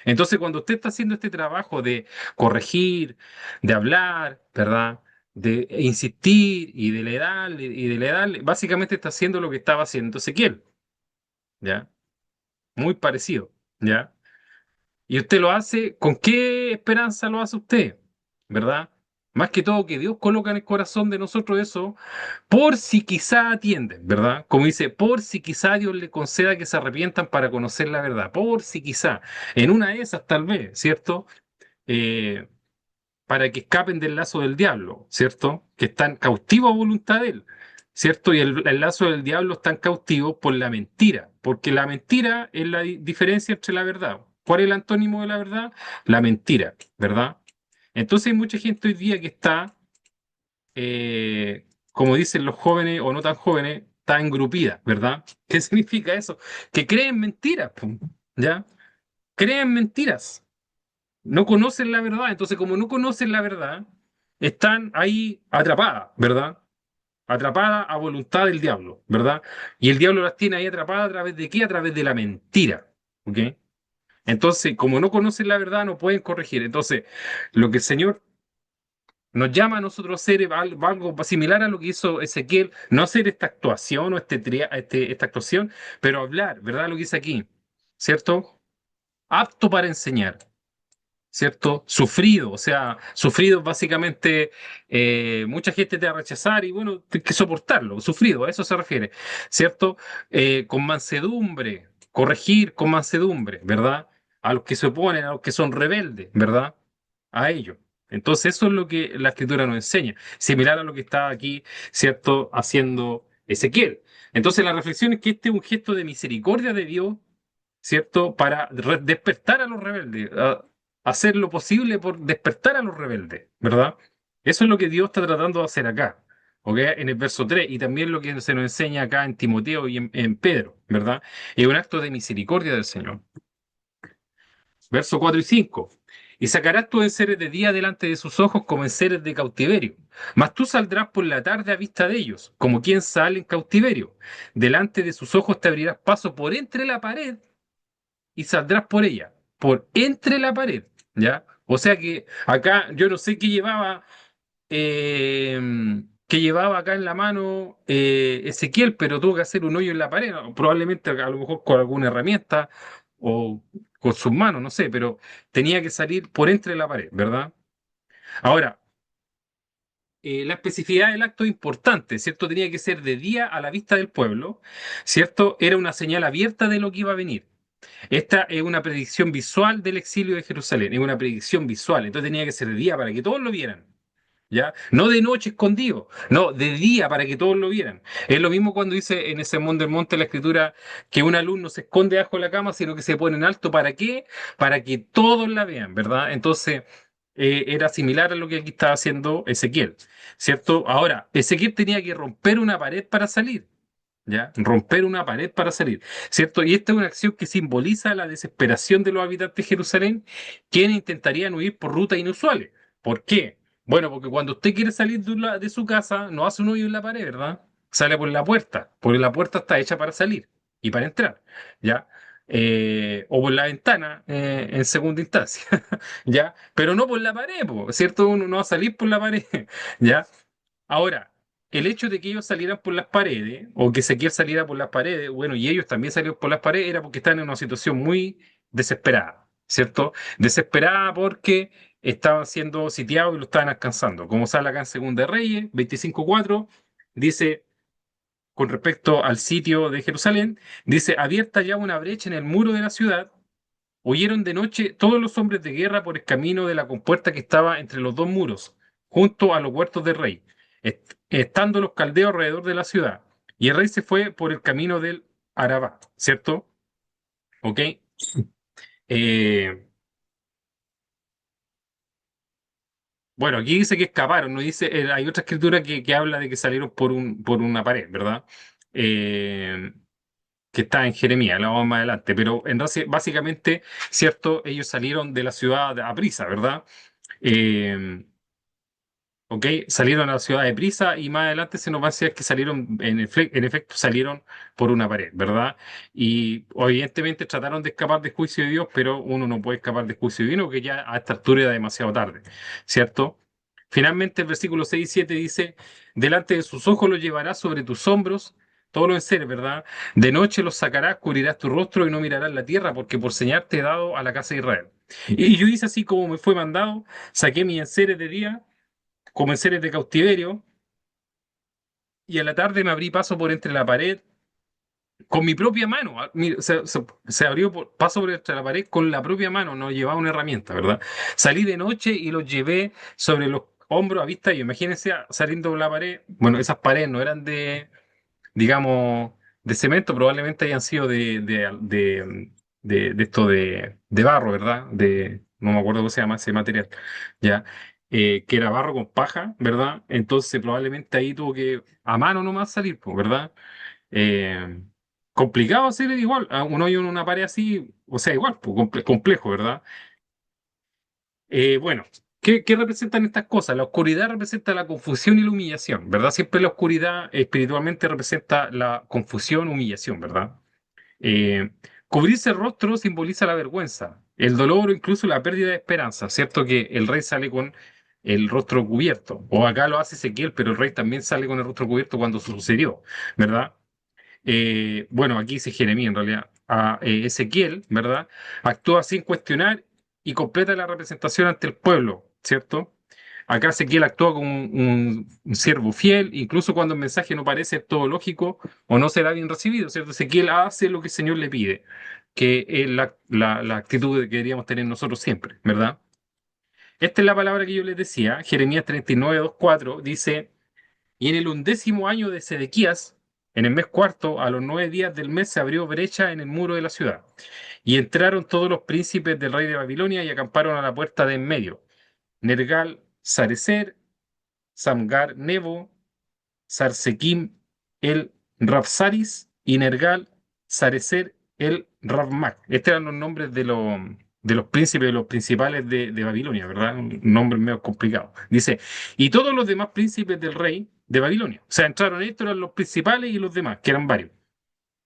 Entonces, cuando usted está haciendo este trabajo de corregir, de hablar, ¿verdad? De insistir y de le darle, básicamente está haciendo lo que estaba haciendo Ezequiel, ¿ya? Muy parecido, ¿ya? Y usted lo hace, ¿con qué esperanza lo hace usted? ¿Verdad? Más que todo que Dios coloca en el corazón de nosotros eso, por si quizá atienden, ¿verdad? Como dice, por si quizá Dios le conceda que se arrepientan para conocer la verdad, por si quizá, en una de esas tal vez, ¿cierto? Eh, para que escapen del lazo del diablo, ¿cierto? Que están cautivos a voluntad de él, ¿cierto? Y el lazo del diablo están cautivos por la mentira, porque la mentira es la diferencia entre la verdad. ¿Cuál es el antónimo de la verdad? La mentira, ¿verdad? Entonces hay mucha gente hoy día que está, como dicen los jóvenes o no tan jóvenes, está engrupida, ¿verdad? ¿Qué significa eso? Que creen mentiras, pum, ¿ya? Creen mentiras. No conocen la verdad, entonces como no conocen la verdad, están ahí atrapadas, ¿verdad? Atrapadas a voluntad del diablo, ¿verdad? Y el diablo las tiene ahí atrapadas a través de qué? A través de la mentira, ¿ok? Entonces, como no conocen la verdad, no pueden corregir. Entonces, lo que el Señor nos llama a nosotros a hacer es algo similar a lo que hizo Ezequiel, no hacer esta actuación o esta actuación, pero hablar, ¿verdad? Lo que dice aquí, ¿cierto? Apto para enseñar. ¿Cierto? Sufrido, o sea, sufrido básicamente, mucha gente te va a rechazar y bueno, tienes que soportarlo, sufrido, a eso se refiere, ¿cierto? Con mansedumbre, corregir con mansedumbre, ¿verdad? A los que se oponen, a los que son rebeldes, ¿verdad? A ellos. Entonces eso es lo que la escritura nos enseña, similar a lo que está aquí, ¿cierto? Haciendo Ezequiel. Entonces la reflexión es que este es un gesto de misericordia de Dios, ¿cierto? Para despertar a los rebeldes, hacer lo posible por despertar a los rebeldes, ¿verdad? Eso es lo que Dios está tratando de hacer acá, ¿ok? En el verso 3 y también lo que se nos enseña acá en Timoteo y en Pedro, ¿verdad? Es un acto de misericordia del Señor. Verso 4 y 5. Y sacarás tus enseres de día delante de sus ojos como enseres de cautiverio. Mas tú saldrás por la tarde a vista de ellos, como quien sale en cautiverio. Delante de sus ojos te abrirás paso por entre la pared y saldrás por ella, por entre la pared, ¿ya? O sea que acá yo no sé eh, qué llevaba acá en la mano Ezequiel, pero tuvo que hacer un hoyo en la pared, ¿no? Probablemente a lo mejor con alguna herramienta o con sus manos, no sé, pero tenía que salir por entre la pared, ¿verdad? Ahora, la especificidad del acto es importante, ¿cierto? Tenía que ser de día a la vista del pueblo, ¿cierto? Era una señal abierta de lo que iba a venir. Esta es una predicción visual del exilio de Jerusalén, es una predicción visual, entonces tenía que ser de día para que todos lo vieran, ¿ya? No de noche escondido, no, de día para que todos lo vieran. Es lo mismo cuando dice en ese Sermón del Monte la Escritura que un alumno se esconde bajo la cama, sino que se pone en alto, ¿para qué? Para que todos la vean, ¿verdad? Entonces, era similar a lo que aquí estaba haciendo Ezequiel, ¿cierto? Ahora, Ezequiel tenía que romper una pared para salir. ¿Ya? Romper una pared para salir, ¿cierto? Y esta es una acción que simboliza la desesperación de los habitantes de Jerusalén, quienes intentarían huir por rutas inusuales. ¿Por qué? Bueno, porque cuando usted quiere salir de su casa, no hace un hoyo en la pared, ¿verdad? Sale por la puerta, porque la puerta está hecha para salir y para entrar, ¿ya? O por la ventana, en segunda instancia, ¿ya? Pero no por la pared, po, ¿cierto? Uno no va a salir por la pared, ¿ya? Ahora, el hecho de que ellos salieran por las paredes, o que Ezequiel saliera por las paredes, bueno, y ellos también salieron por las paredes, era porque estaban en una situación muy desesperada, ¿cierto? Desesperada porque estaban siendo sitiados y lo estaban alcanzando. Como sale acá en Segunda de Reyes, 25:4, dice, con respecto al sitio de Jerusalén, dice, abierta ya una brecha en el muro de la ciudad, huyeron de noche todos los hombres de guerra por el camino de la compuerta que estaba entre los dos muros, junto a los huertos del rey, estando los caldeos alrededor de la ciudad. Y el rey se fue por el camino del Arabá, ¿cierto? ¿Ok? Eh, bueno, aquí dice que escaparon, no dice, hay otra escritura que habla de que salieron por una pared, ¿verdad? Eh, que está en Jeremías, la vamos más adelante, pero básicamente, ¿cierto? Ellos salieron de la ciudad a prisa, ¿verdad? Eh, ¿Ok? Salieron a la ciudad de prisa y más adelante se nos va a decir que salieron, en efecto, salieron por una pared, ¿verdad? Y evidentemente trataron de escapar del juicio de Dios, pero uno no puede escapar del juicio divino, que ya a esta altura era demasiado tarde, ¿cierto? Finalmente el versículo 6 y 7 dice, delante de sus ojos los llevarás sobre tus hombros, todos los enseres, ¿verdad? De noche los sacarás, cubrirás tu rostro y no mirarás la tierra, porque por señal te he dado a la casa de Israel. Y yo hice así como me fue mandado, saqué mis enseres de día como en seres de cautiverio, y a la tarde me abrí paso por entre la pared con mi propia mano. Mira, se abrió paso por entre la pared con la propia mano, no llevaba una herramienta, ¿verdad? Salí de noche y los llevé sobre los hombros a vista. Y imagínense saliendo de la pared. Bueno, esas paredes no eran digamos, de cemento, probablemente hayan sido de esto de barro, ¿verdad? No me acuerdo cómo se llama ese material, ¿ya? Que era barro con paja, ¿verdad? Entonces probablemente ahí tuvo que a mano nomás salir, pues, ¿verdad? Eh, complicado hacer igual, un hoyo en una pared así, o sea, igual, pues, complejo, ¿verdad? Bueno, ¿qué representan estas cosas? La oscuridad representa la confusión y la humillación, ¿verdad? Siempre la oscuridad espiritualmente representa la confusión, humillación, ¿verdad? Eh, cubrirse el rostro simboliza la vergüenza, el dolor o incluso la pérdida de esperanza, ¿cierto? Que el rey sale con el rostro cubierto, o acá lo hace Ezequiel, pero el rey también sale con el rostro cubierto cuando sucedió, ¿verdad? Bueno, aquí dice Jeremías en realidad, Ezequiel, ¿verdad? Actúa sin cuestionar y completa la representación ante el pueblo, ¿cierto? Acá Ezequiel actúa como un siervo fiel, incluso cuando el mensaje no parece todo lógico o no será bien recibido, ¿cierto? Ezequiel hace lo que el Señor le pide, que es la actitud que deberíamos tener nosotros siempre, ¿verdad? Esta es la palabra que yo les decía, Jeremías 39, 2, 4, dice. Y en el 11.º año de Sedequías, en el mes cuarto, a los 9 días del mes, se abrió brecha en el muro de la ciudad. Y entraron todos los príncipes del rey de Babilonia y acamparon a la puerta de en medio. Nergal, Sarecer, Samgar, Nebo, Sarsequim, el Rabsaris y Nergal, Sarecer, el Rabmac. Estos eran los nombres de los príncipes, de los principales de Babilonia, ¿verdad? Un nombre medio complicado. Dice, y todos los demás príncipes del rey de Babilonia. O sea, entraron estos, eran los principales y los demás, que eran varios.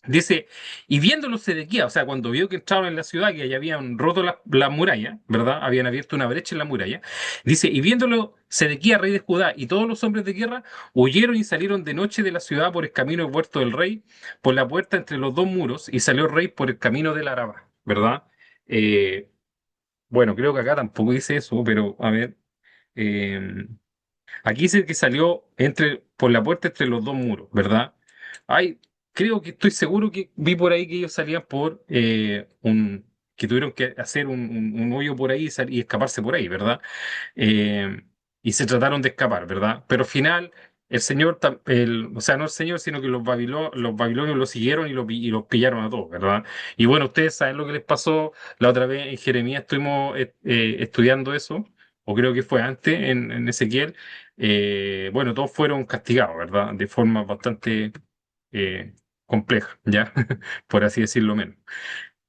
Dice, y viéndolo Sedequías, o sea, cuando vio que entraron en la ciudad, que ya habían roto la muralla, ¿verdad? Habían abierto una brecha en la muralla. Dice, y viéndolo Sedequías, rey de Judá, y todos los hombres de guerra, huyeron y salieron de noche de la ciudad por el camino del huerto del rey, por la puerta entre los dos muros, y salió el rey por el camino del Araba, ¿verdad? Eh, bueno, creo que acá tampoco dice eso, pero a ver. eh, Aquí dice que salió por la puerta entre los dos muros, ¿verdad? Ay, creo que estoy seguro que vi por ahí que ellos salían por que tuvieron que hacer un hoyo por ahí y escaparse por ahí, ¿verdad? Eh, y se trataron de escapar, ¿verdad? Pero al final, el señor, o sea, no el señor, sino que los babilonios lo siguieron y los pillaron a todos, ¿verdad? Y bueno, ustedes saben lo que les pasó la otra vez en Jeremías, estuvimos estudiando eso, o creo que fue antes en Ezequiel. Bueno, todos fueron castigados, ¿verdad? De forma bastante compleja, ¿ya? Por así decirlo menos.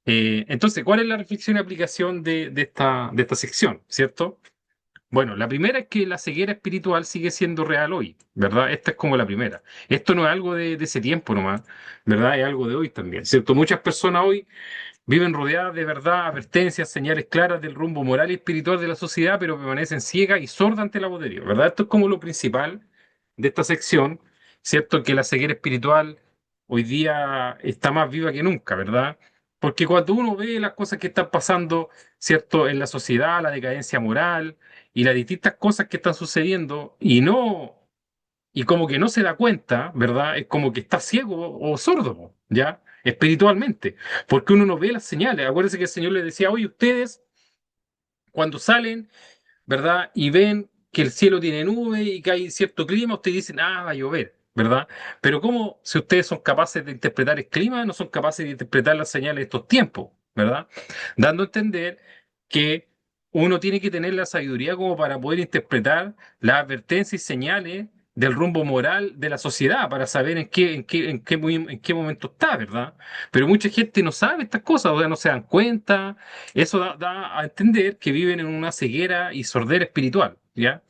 Entonces, ¿cuál es la reflexión y aplicación de esta sección, ¿cierto? Bueno, la primera es que la ceguera espiritual sigue siendo real hoy, ¿verdad? Esta es como la primera. Esto no es algo de ese tiempo nomás, ¿verdad? Es algo de hoy también, ¿cierto? Muchas personas hoy viven rodeadas de verdad, advertencias, señales claras del rumbo moral y espiritual de la sociedad, pero permanecen ciegas y sordas ante la voz de Dios, ¿verdad? Esto es como lo principal de esta sección, ¿cierto? Que la ceguera espiritual hoy día está más viva que nunca, ¿verdad? Porque cuando uno ve las cosas que están pasando, ¿cierto? En la sociedad, la decadencia moral y las distintas cosas que están sucediendo y como que no se da cuenta, ¿verdad? Es como que está ciego o sordo, ¿ya? Espiritualmente, porque uno no ve las señales. Acuérdense que el Señor les decía, oye, ustedes cuando salen, ¿verdad? Y ven que el cielo tiene nube y que hay cierto clima, ustedes dicen, va a llover, ¿verdad? Pero ¿cómo si ustedes son capaces de interpretar el clima, no son capaces de interpretar las señales de estos tiempos, ¿verdad? Dando a entender que uno tiene que tener la sabiduría como para poder interpretar las advertencias y señales, del rumbo moral de la sociedad para saber en qué momento está, ¿verdad? Pero mucha gente no sabe estas cosas, o sea, no se dan cuenta. Eso da a entender que viven en una ceguera y sordera espiritual, ¿ya?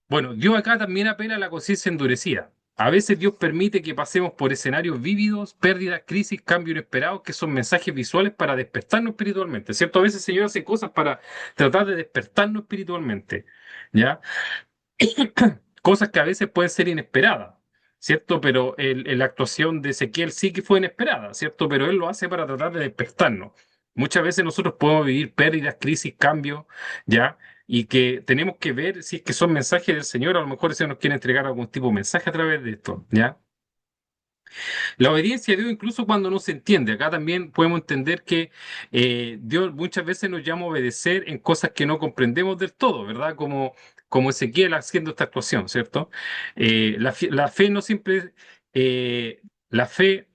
Bueno, Dios acá también apela a la conciencia endurecida. A veces Dios permite que pasemos por escenarios vívidos, pérdidas, crisis, cambios inesperados, que son mensajes visuales para despertarnos espiritualmente, ¿cierto? A veces el Señor hace cosas para tratar de despertarnos espiritualmente, ¿ya? Cosas que a veces pueden ser inesperadas, ¿cierto? Pero la actuación de Ezequiel sí que fue inesperada, ¿cierto? Pero él lo hace para tratar de despertarnos. Muchas veces nosotros podemos vivir pérdidas, crisis, cambios, ¿ya? Y que tenemos que ver si es que son mensajes del Señor, a lo mejor el Señor nos quiere entregar algún tipo de mensaje a través de esto, ¿ya? La obediencia a Dios incluso cuando no se entiende. Acá también podemos entender que Dios muchas veces nos llama a obedecer en cosas que no comprendemos del todo, ¿verdad? Como Ezequiel haciendo esta actuación, ¿cierto? La fe no siempre, la fe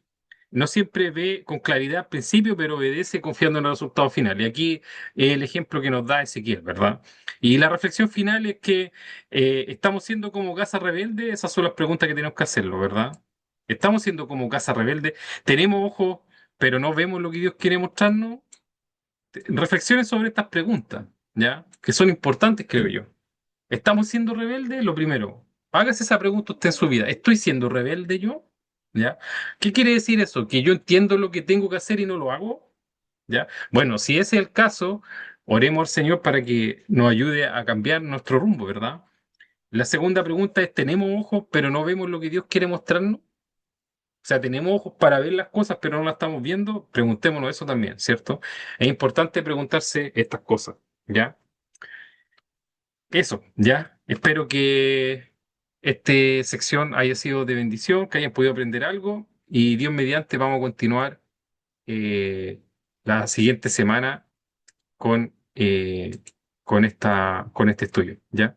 no siempre ve con claridad al principio, pero obedece confiando en el resultado final. Y aquí el ejemplo que nos da Ezequiel, ¿verdad? Y la reflexión final es que estamos siendo como casa rebelde, esas son las preguntas que tenemos que hacerlo, ¿verdad? Estamos siendo como casa rebelde, tenemos ojos, pero no vemos lo que Dios quiere mostrarnos. Reflexionen sobre estas preguntas, ¿ya? Que son importantes, creo yo. ¿Estamos siendo rebeldes? Lo primero, hágase esa pregunta usted en su vida. ¿Estoy siendo rebelde yo? ¿Ya? ¿Qué quiere decir eso? ¿Que yo entiendo lo que tengo que hacer y no lo hago? ¿Ya? Bueno, si ese es el caso, oremos al Señor para que nos ayude a cambiar nuestro rumbo, ¿verdad? La segunda pregunta es, ¿tenemos ojos pero no vemos lo que Dios quiere mostrarnos? O sea, tenemos ojos para ver las cosas, pero no las estamos viendo. Preguntémonos eso también, ¿cierto? Es importante preguntarse estas cosas, ¿ya? Eso, ¿ya? Espero que esta sección haya sido de bendición, que hayan podido aprender algo y Dios mediante vamos a continuar la siguiente semana con, con este estudio, ¿ya?